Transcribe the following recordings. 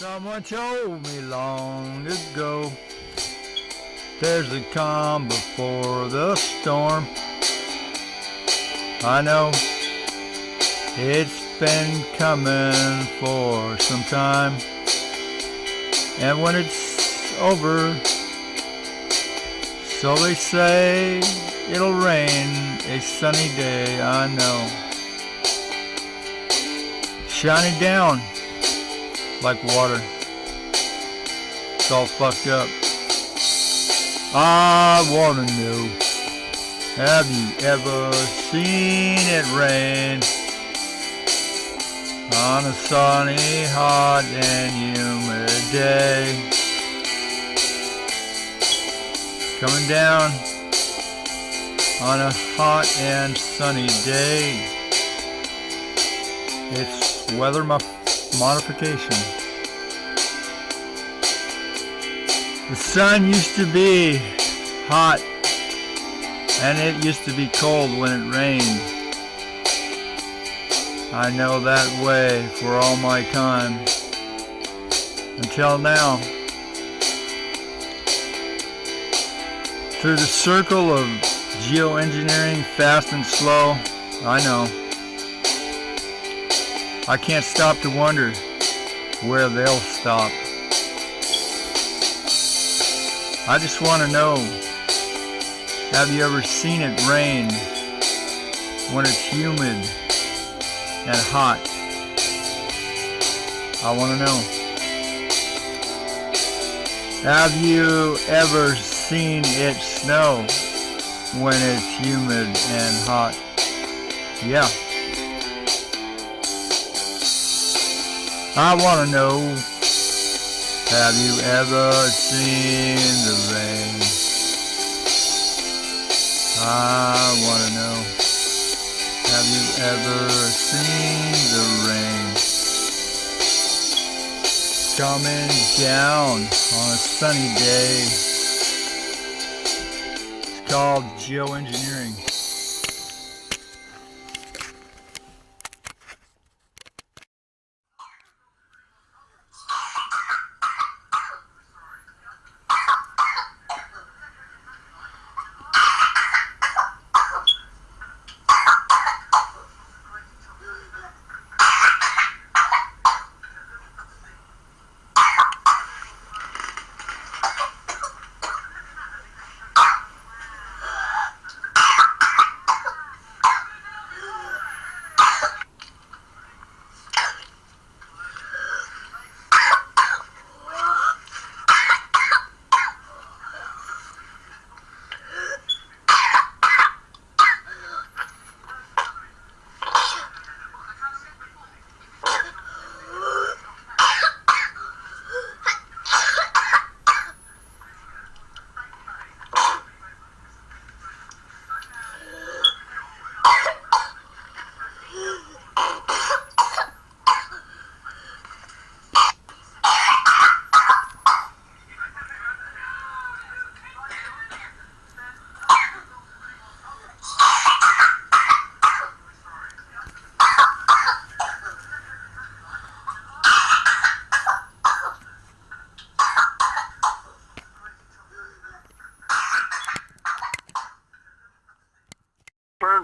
Someone told me long ago, there's a calm before the storm. I know it's been coming for some time, and when it's over, so they say, it'll rain a sunny day. I know, shining down like water. It's all fucked up. I wanna know, have you ever seen it rain on a sunny, hot and humid day? Coming down on a hot and sunny day. It's weather modification. The sun used to be hot and it used to be cold when it rained. I know that way for all my time until now. Through the circle of geoengineering, fast and slow, I know. I can't stop to wonder where they'll stop. I just want to know, have you ever seen it rain when it's humid and hot? I want to know. Have you ever seen it snow when it's humid and hot? Yeah. I want to know, have you ever seen the rain? I want to know, have you ever seen the rain coming down on a sunny day? It's called geoengineering.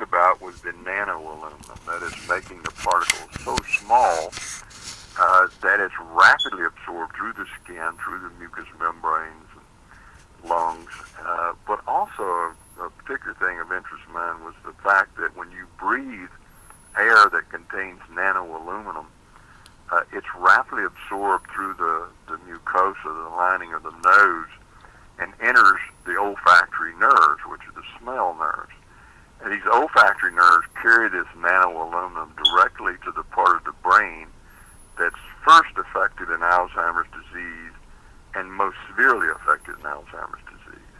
About was the nano-aluminum, that is making the particles so small that it's rapidly absorbed through the skin, through the mucous membranes and lungs. But also a particular thing of interest of mine was the fact that when you breathe air that contains nanoaluminum, it's rapidly absorbed through the mucosa, the lining of the nose, and enters the olfactory nerves, which are the smell nerves. And these olfactory nerves carry this nanoaluminum directly to the part of the brain that's first affected in Alzheimer's disease and most severely affected in Alzheimer's disease.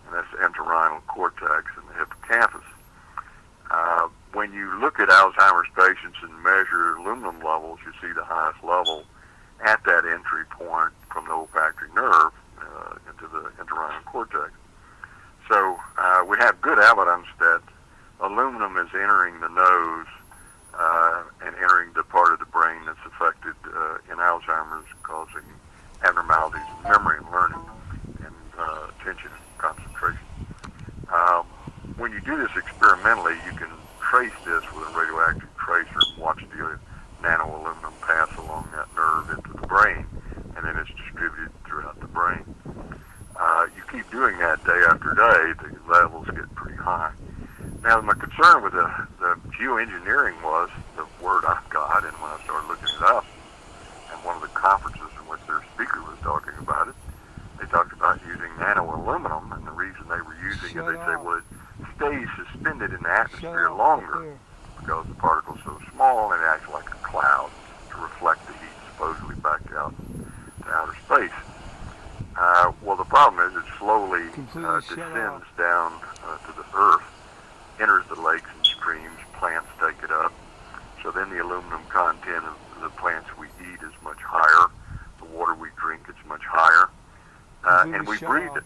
And that's the entorhinal cortex and the hippocampus. When you look at Alzheimer's patients and measure aluminum levels, you see the highest level at that entry point from the olfactory nerve into the entorhinal cortex. So we have good evidence that aluminum is entering the nose and entering the part of the brain that's affected in Alzheimer's, causing abnormalities in memory and learning and attention and concentration. When you do this experimentally, you can trace this with a radioactive tracer and watch the nanoaluminum pass along that nerve into the brain, and then it's distributed throughout the brain. You keep doing that day after day, the levels get pretty high. Now, my concern with the geoengineering was the word I got, and when I started looking it up, and one of the conferences in which their speaker was talking about it, they talked about using nanoaluminum, and the reason they were using it, they say, well, it stays suspended in the atmosphere longer because the particle's so small and it acts like a cloud to reflect the heat supposedly back out to outer space. Well, the problem is it slowly descends down to the earth, enters the lakes and streams, plants take it up. So then the aluminum content of the plants we eat is much higher. The water we drink is much higher. And we breathe it.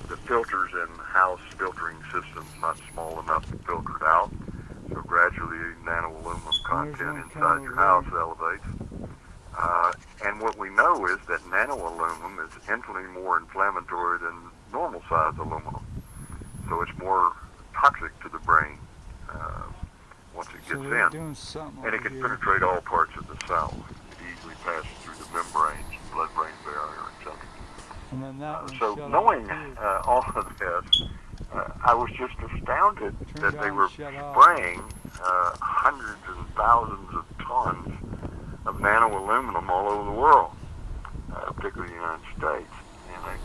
The filters in house filtering systems not small enough to filter it out. So gradually nanoaluminum content inside your house elevates. And what we know is that nanoaluminum is infinitely more inflammatory than normal size aluminum. So it's more toxic to the brain once it gets in. And it can penetrate all parts of the cell. It easily passes through the membranes, blood-brain barrier, etc. So knowing all of this, I was just astounded that they were spraying hundreds and thousands of tons of nanoaluminum all over the world, particularly in the United States. And I,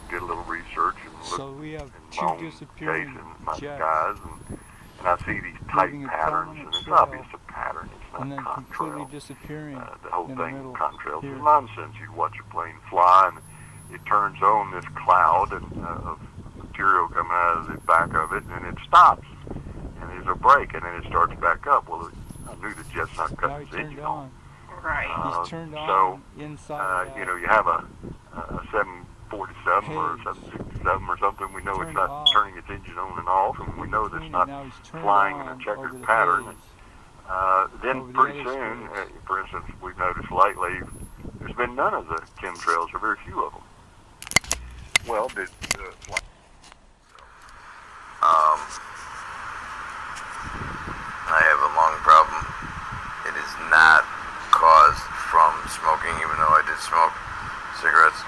did a little research and looked in my own case and my guys, and I see these tight patterns, and it's obvious a pattern. It's not contrail. The whole thing, contrails, is nonsense. You watch a plane fly, and it turns on this cloud of material coming out of the back of it, and it stops. And there's a break, and then it starts back up. Well, I knew the jet's not cutting its engine on. Right. He's turned on inside. You have a 747 or 767 or something. We know it's not turning its engine on and off, and we know that it's not flying in a checkered pattern. Then pretty soon, for instance, we've noticed lately, there's been none of the chemtrails, or very few of them. Well, I have a lung problem. It is not caused from smoking, even though I did smoke cigarettes.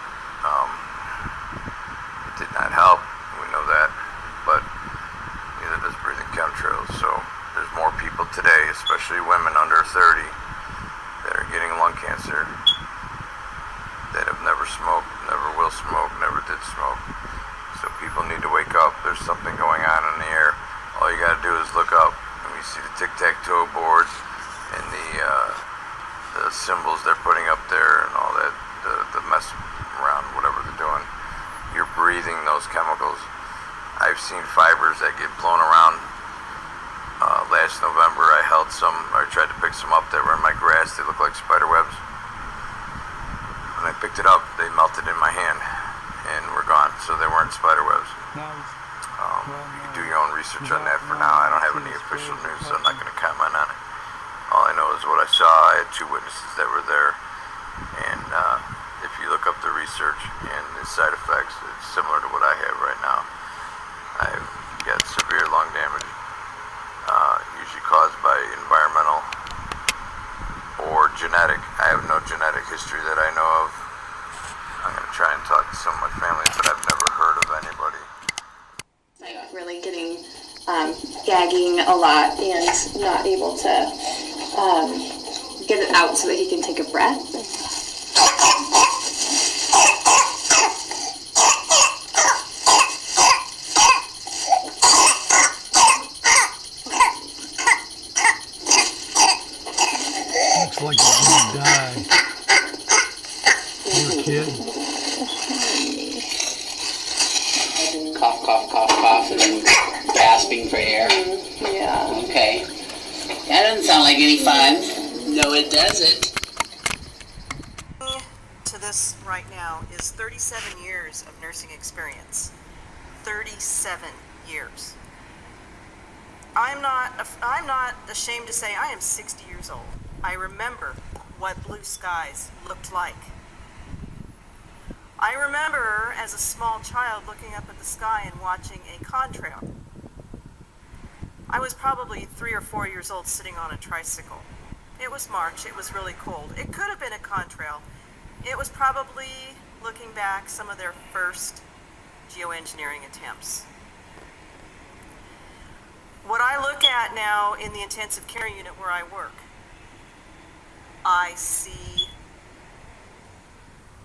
It did not help, we know that, but neither does breathing chemtrails. So there's more people today, especially women under 30, that are getting lung cancer that have never smoked, never will smoke, never did smoke. So people need to wake up. There's something going on in the air. All you gotta do is look up, and you see the tic-tac-toe boards and the symbols they're putting up there and all that, the mess around, whatever they're doing. You're breathing those chemicals. I've seen fibers that get blown around. Last November I tried to pick some up that were in my grass. They look like spider webs. When I picked it up, they melted in my hand and were gone, so they weren't spider webs. You can do your own research on that for now. I don't have any official news, so I'm not going to comment on it. All I know is what I saw. I had 2 witnesses that were there, and if you look up the research and the side effects, it's similar to what I have right now. I've got severe lung damage, usually caused by environmental or genetic. I have no genetic history that I know of. I'm going to try and talk to some of my family, but I've never heard of anybody. Like really getting gagging a lot and not able to get it out so that he can take a breath. Looks like he's gonna die. Poor kid. Cough, cough, cough, cough, and then gasping for air. Yeah. Okay. That doesn't sound like any fun. No, it doesn't. To this right now is 37 years of nursing experience. 37 years. I'm not ashamed to say I am 60 years old. I remember what blue skies looked like. I remember as a small child looking up at the sky and watching a contrail. I was probably 3 or 4 years old sitting on a tricycle. It was March, it was really cold. It could have been a contrail. It was probably, looking back, some of their first geoengineering attempts. What I look at now in the intensive care unit where I work, I see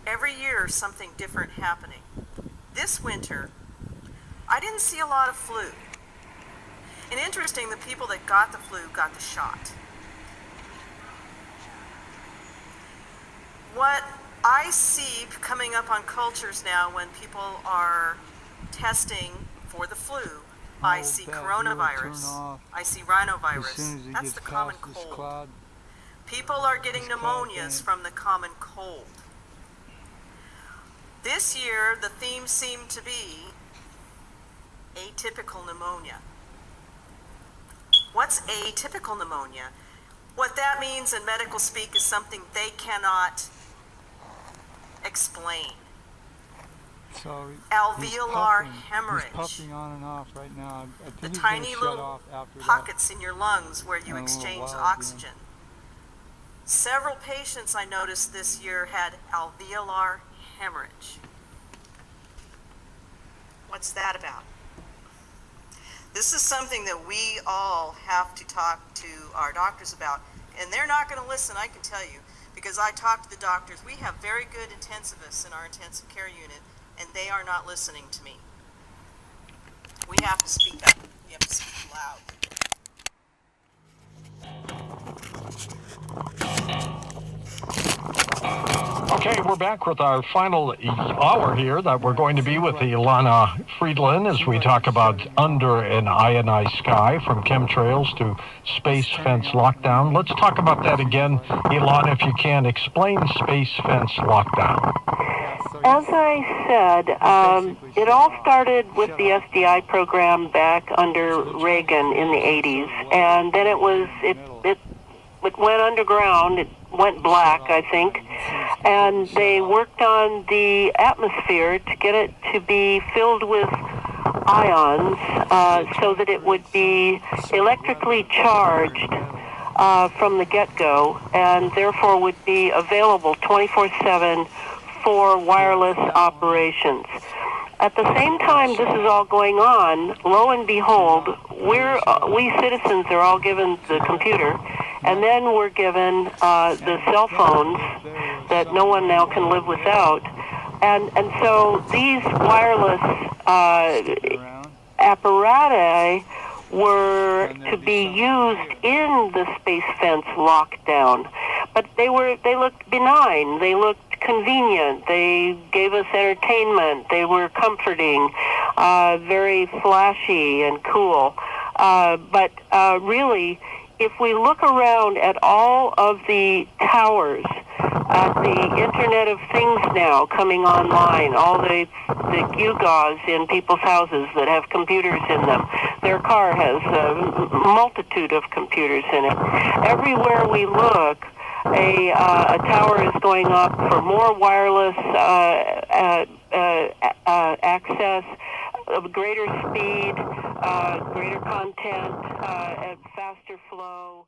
every year something different happening. This winter, I didn't see a lot of flu. And interesting, the people that got the flu got the shot. What I see coming up on cultures now when people are testing for the flu, I see coronavirus, I see rhinovirus. That's the common cold. People are getting pneumonias from the common cold. This year, the theme seemed to be atypical pneumonia. What's atypical pneumonia? What that means in medical speak is something they cannot explain. So alveolar hemorrhage. He's puffing on and off right now. I think The he's tiny gonna shut little off after pockets in your lungs where you And a little exchange while, oxygen. Several patients I noticed this year had alveolar hemorrhage. What's that about? This is something that we all have to talk to our doctors about, and they're not going to listen, I can tell you, because I talk to the doctors. We have very good intensivists in our intensive care unit, and they are not listening to me. We have to speak up. We have to speak loud. Okay, we're back with our final hour here that we're going to be with Ilana Friedland as we talk about Under an Ionized Sky, from chemtrails to space fence lockdown. Let's talk about that again, Ilana, if you can. Explain space fence lockdown. As I said, it all started with the SDI program back under Reagan in the 80s, and then it went underground. It went black, I think, and they worked on the atmosphere to get it to be filled with ions so that it would be electrically charged from the get-go, and therefore would be available 24/7 for wireless operations. At the same time this is all going on, lo and behold, we citizens are all given the computer, and then we're given the cell phones that no one now can live without. And so these wireless apparatus were to be used in the space fence lockdown. But they looked benign, they looked convenient, they gave us entertainment, they were comforting, very flashy and cool. But really, if we look around at all of the towers, at the Internet of Things now coming online, all the gewgaws in people's houses that have computers in them. Their car has a multitude of computers in it. Everywhere we look, a tower is going up for more wireless access, greater speed, greater content, and faster flow.